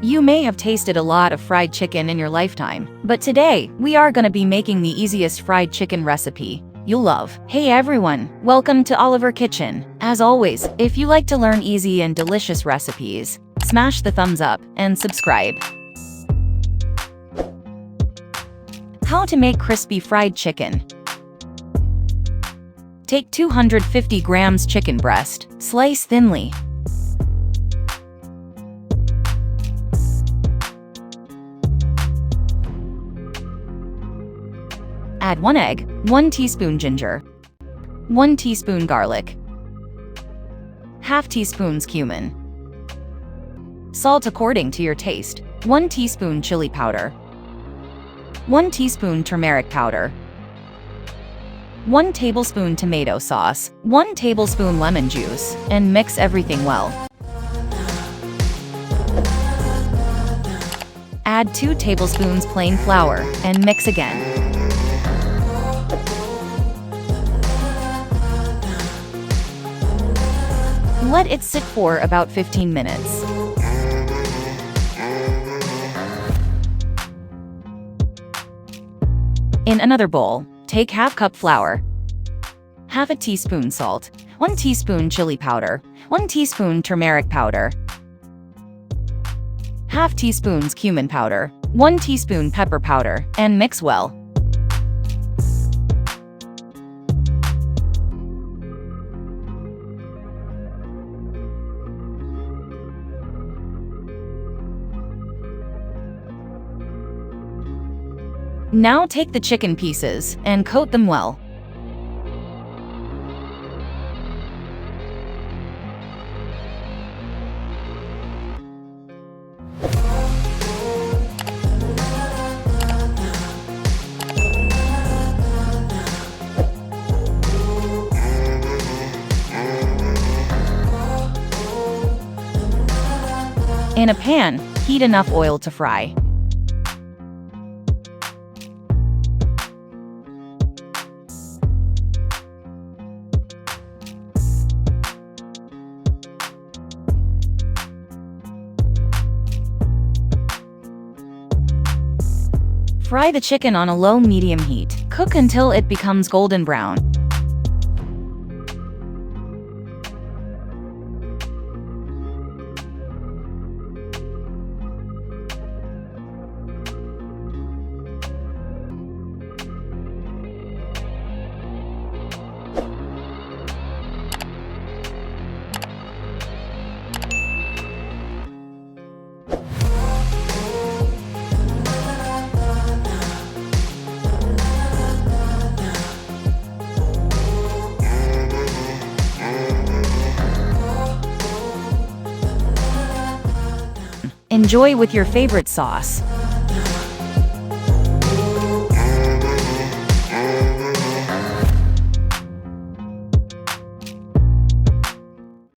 You may have tasted a lot of fried chicken in your lifetime, but today, we are gonna be making the easiest fried chicken recipe you'll love. Hey everyone, welcome to Oliver Kitchen. As always, if you like to learn easy and delicious recipes, smash the thumbs up and subscribe. How to make crispy fried chicken. Take 250 grams chicken breast, slice thinly. Add 1 egg, 1 teaspoon ginger, 1 teaspoon garlic, ½ teaspoon cumin, salt according to your taste, 1 teaspoon chili powder, 1 teaspoon turmeric powder, 1 tablespoon tomato sauce, 1 tablespoon lemon juice, and mix everything well. Add 2 tablespoons plain flour and mix again. Let it sit for about 15 minutes. In another bowl, take ½ cup flour, ½ teaspoon salt, 1 teaspoon chili powder, 1 teaspoon turmeric powder, ½ teaspoon cumin powder, 1 teaspoon pepper powder, and mix well. Now take the chicken pieces and coat them well. In a pan, heat enough oil to fry. Fry the chicken on a low-medium heat. Cook until it becomes golden brown. Enjoy with your favorite sauce.